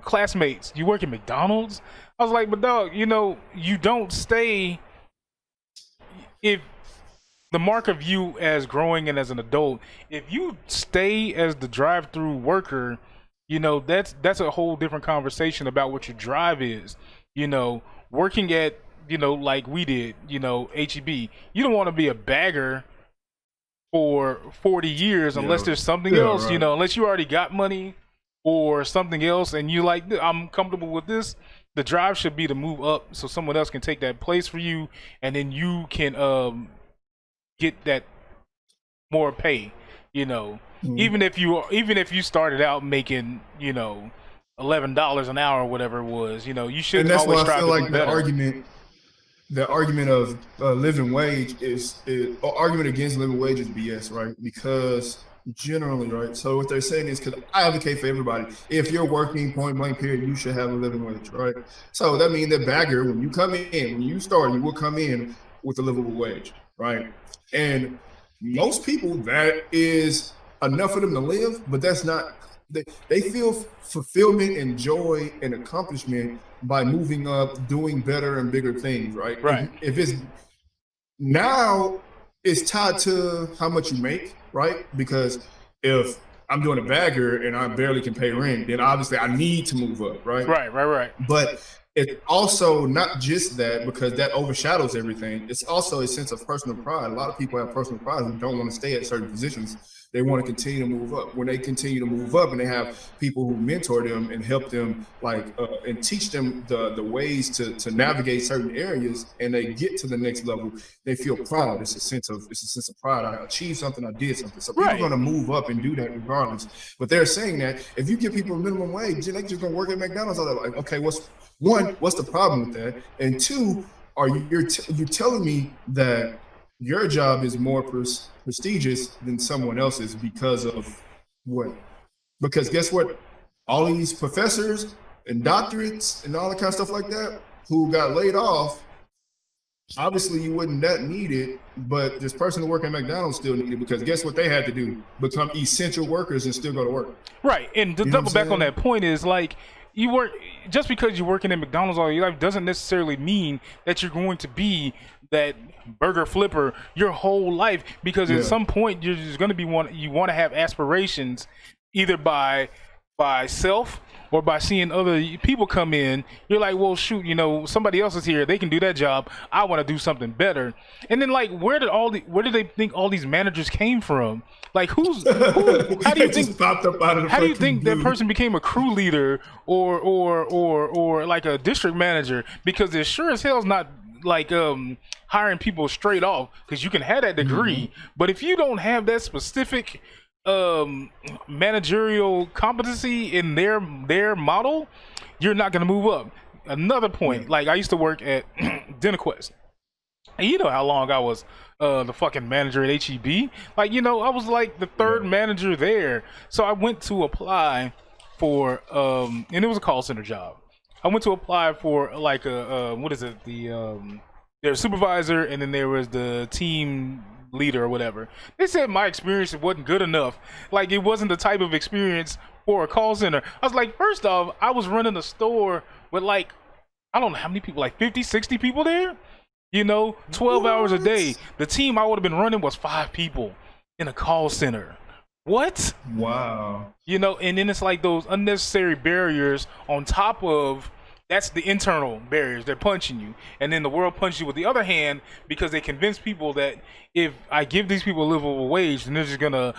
classmates, you work at McDonald's? I was like, but dog, you know, you don't stay. If the mark of you as growing and as an adult, if you stay as the drive-through worker, you know, that's a whole different conversation about what your drive is. You know, working at, you know, like we did, you know, HEB, you don't want to be a bagger for 40 years unless there's something else, right. You know, unless you already got money or something else and you like, I'm comfortable with this. The drive should be to move up so someone else can take that place for you, and then you can get that more pay, you know. Even if you started out making, you know, $11 an hour or whatever it was, you know, you should always strive to do better. And that's why I feel like the argument of living wage or argument against living wage is BS, right? Because generally, right, so what they're saying is, because I advocate for everybody, if you're working point blank period, you should have a living wage, right? So that means that bagger, when you come in, when you start, you will come in with a livable wage, right? And most people, that is enough for them to live, but that's not. They feel fulfillment and joy and accomplishment by moving up, doing better and bigger things, right? Right. If it's now, it's tied to how much you make, right? Because if I'm doing a bagger and I barely can pay rent, then obviously I need to move up, right? Right. But it's also not just that, because that overshadows everything. It's also a sense of personal pride. A lot of people have personal pride who don't want to stay at certain positions. They want to continue to move up. When they continue to move up and they have people who mentor them and help them, like, and teach them the ways to navigate certain areas, and they get to the next level, they feel proud. It's a sense of pride. I achieved something. I did something. So people are going to move up and do that regardless. But they're saying that if you give people a minimum wage, they're just going to work at McDonald's. All that. Like, okay, what's the problem with that? And two, you're telling me that your job is more prestigious than someone else's because of what? Because guess what? All these professors and doctorates and all that kind of stuff like that who got laid off, obviously you wouldn't that need it, but this person who worked at McDonald's still needed it because guess what they had to do? Become essential workers and still go to work. Right. And to double back on that point is like you work just because you're working at McDonald's all your life doesn't necessarily mean that you're going to be that burger flipper your whole life because at some point you're just going to be you want to have aspirations either by self or by seeing other people come in. You're like, well, shoot, you know, somebody else is here. They can do that job. I want to do something better. And then, like, where did they think all these managers came from? Like, how do you think popped up out of the how do you think blue. that person became a crew leader or like a district manager? Because it sure as hell's not like hiring people straight off because you can have that degree, but if you don't have that specific managerial competency in their model, you're not going to move up. Another point, like I used to work at DentaQuest, and you know how long I was the fucking manager at HEB. Like, you know, I was like the third manager there. So I went to apply for and it was a call center job. I went to apply for like there's a supervisor and then there was the team leader or whatever. They said my experience wasn't good enough. Like it wasn't the type of experience for a call center. I was like, first off, I was running a store with like, I don't know how many people, like 50, 60 people there, you know, 12 hours a day. The team I would have been running was 5 people in a call center. What? Wow. You know, and then it's like those unnecessary barriers on top of that's the internal barriers. They're punching you. And then the world punches you with the other hand because they convince people that if I give these people a livable wage, then they're just gonna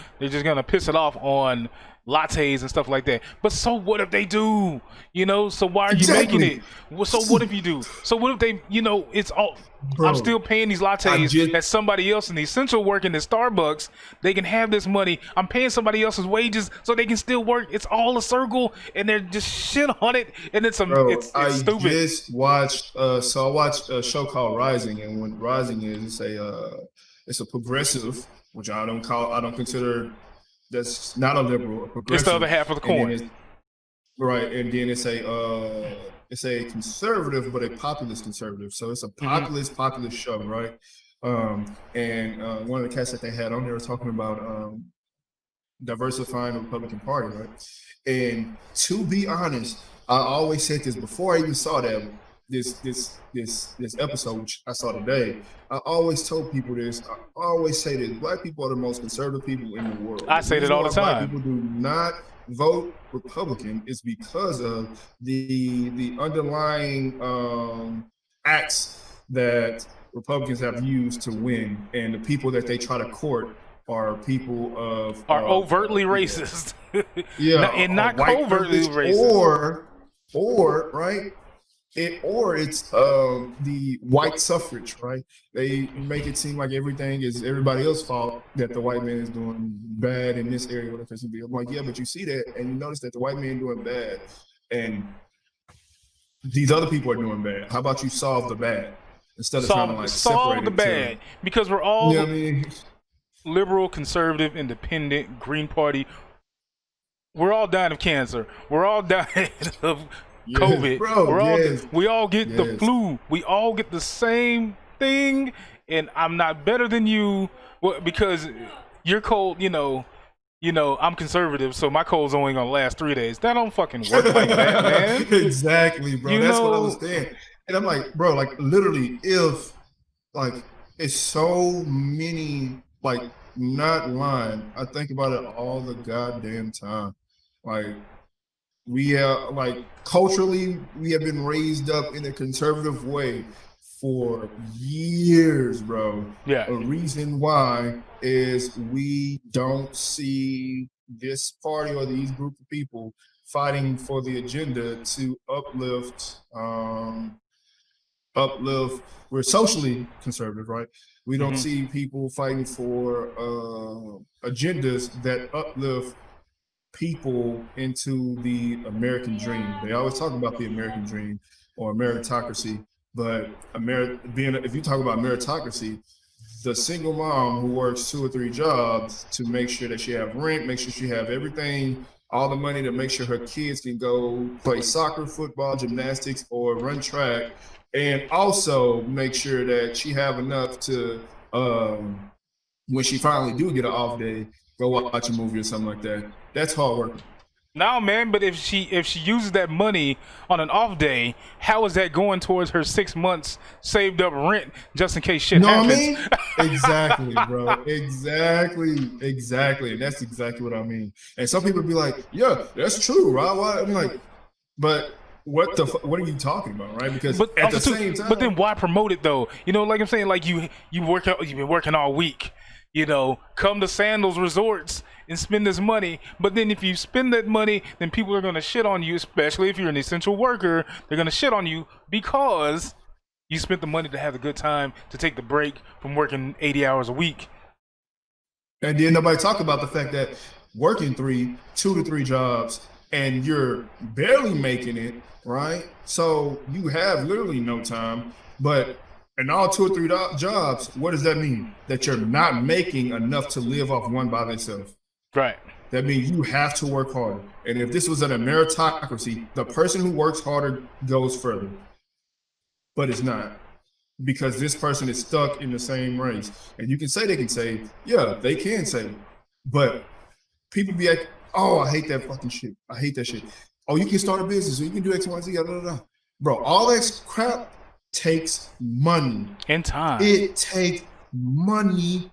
piss it off on lattes and stuff like that. But so what if they do? You know, so why are you making it? So what if you do? So what if they, you know, it's all I'm still paying these lattes that somebody else in the essential working at Starbucks, they can have this money. I'm paying somebody else's wages so they can still work. It's all a circle and they're just shit on it and it's stupid. I just watched I watched a show called Rising, and what Rising is, it's a progressive, which I don't consider that's not a liberal, a progressive. It's the other half of the coin. Right, and then it's a conservative, but a populist conservative. So it's a populist show, right? And one of the cats that they had on there was talking about diversifying the Republican Party, right? And to be honest, I always said this before I even saw that this episode, which I saw today. I always told people this. I always say this: Black people are the most conservative people in the world. I say that all the time. Black people do not vote Republican is because of the underlying acts that Republicans have used to win, and the people that they try to court are people are overtly racist. And not covertly racist, or right. It's the white suffrage, right? They make it seem like everything is everybody else's fault that the white man is doing bad in this area. Whatever it be. I'm like, yeah, but you see that and you notice that the white man doing bad, and these other people are doing bad. How about you solve the bad instead of trying to like solve the bad? Because we're all liberal, conservative, independent, Green Party. We're all dying of cancer. We're all dying of COVID. Bro, we all get the flu. We all get the same thing, and I'm not better than you because you're cold. You know, I'm conservative, so my cold's only gonna last 3 days. That don't fucking work like that, man. Exactly, bro. That's what I was saying. And I'm like, bro, like literally, if like it's so many, like not lying. I think about it all the goddamn time, like. We are like culturally, we have been raised up in a conservative way for years, bro. Yeah. A reason why is we don't see this party or these group of people fighting for the agenda to uplift. We're socially conservative, right? We don't see people fighting for agendas that uplift people into the American dream. They always talk about the American dream or meritocracy, but if you talk about meritocracy, the single mom who works 2 or 3 jobs to make sure that she have rent, make sure she have everything all the money to make sure her kids can go play soccer, football, gymnastics, or run track, and also make sure that she have enough to, when she finally do get an off day, go watch a movie or something like that. That's hard work. No, man, but if she uses that money on an off day, how is that going towards her 6 months saved up rent just in case shit happens? Know what I mean? Exactly, bro. Exactly. And that's exactly what I mean. And some people be like, "Yeah, that's true, right?" Why? I'm like, but what are you talking about, right? Because But at the also, same time, but then why promote it though? You know, like I'm saying, like you've been working all week. You know, come to Sandals Resorts and spend this money. But then if you spend that money, then people are gonna shit on you, especially if you're an essential worker. They're gonna shit on you because you spent the money to have a good time, to take the break from working 80 hours a week. and then nobody talk about the fact that working 2 to 3 jobs and you're barely making it, right? So you have literally no time, but in all 2 or 3 jobs, what does that mean? That you're not making enough to live off one by themselves. Right. That means you have to work harder. And if this was a meritocracy, the person who works harder goes further. But it's not, because this person is stuck in the same race. And you can say they can save. Yeah, they can save. But people be like, "Oh, I hate that fucking shit. I hate that shit. Oh, you can start a business or you can do X, Y, Z, blah, blah, blah." Bro, all that crap takes money. In time. It takes money.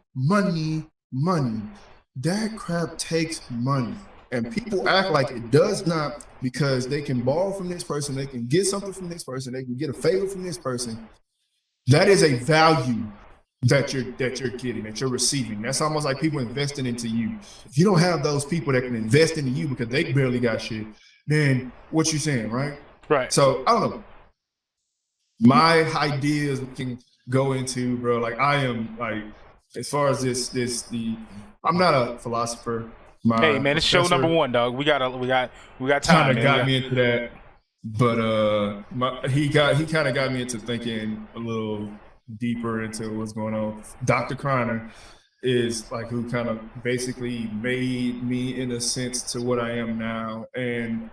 That crap takes money. And people act like it does not, because they can borrow from this person, they can get something from this person, they can get a favor from this person. That is a value that you're getting, that you're receiving. That's almost like people investing into you. If you don't have those people that can invest into you because they barely got shit, then what you saying, right? Right. So I don't know. My ideas can go into, bro, like I am, like, as far as I'm not a philosopher. Hey man, it's show number 1, dog. We got time. Kind of got me into that, but he kind of got me into thinking a little deeper into what's going on. Dr. Kreiner is like who kind of basically made me, in a sense, to what I am now. And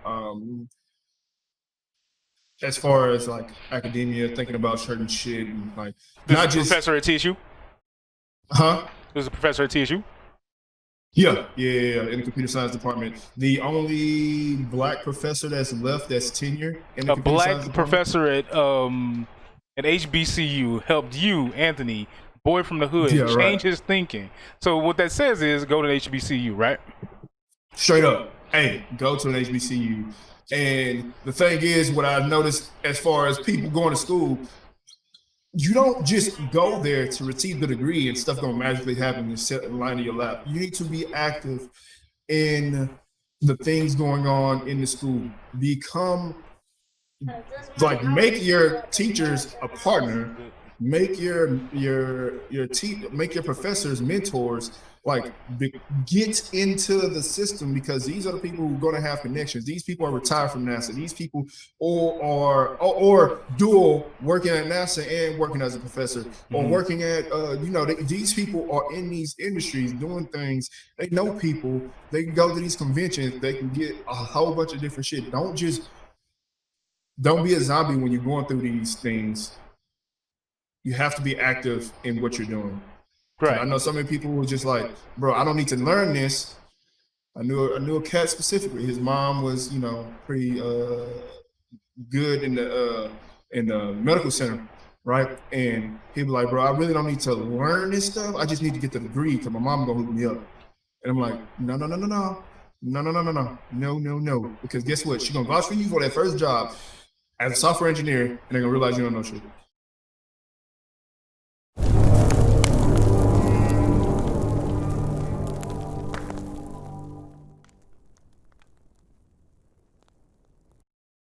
as far as like academia, thinking about certain shit, and like This not is just professor at TSU. huh. There's a professor at TSU. Yeah, in the computer science department. The only black professor that's left that's tenure in the A computer science black department. professor at HBCU helped you, Anthony, boy from the hood, Yeah, change right. his thinking. So what that says is go to the HBCU, right? Straight up, hey, go to an HBCU. And the thing is, what I noticed as far as people going to school, you don't just go there to receive the degree and stuff gonna magically happen and sit in line in your lap. You need to be active in the things going on in the school. Become, like, make your teachers a partner. Make your professors mentors. Like, get into the system, because these are the people who are going to have connections. These people are retired from NASA. These people or dual working at NASA and working as a professor, or working at these people are in these industries doing things. They know people. They can go to these conventions. They can get a whole bunch of different shit. Don't be a zombie when you're going through these things. You have to be active in what you're doing. Right. I know so many people who are just like, "Bro, I don't need to learn this." I knew a cat specifically. His mom was, pretty good in the medical center, right? And he'd be like, "Bro, I really don't need to learn this stuff. I just need to get the degree because my mom gonna hook me up." And I'm like, no, because guess what? She's gonna vouch for you for that first job as a software engineer, and they're gonna realize you don't know shit.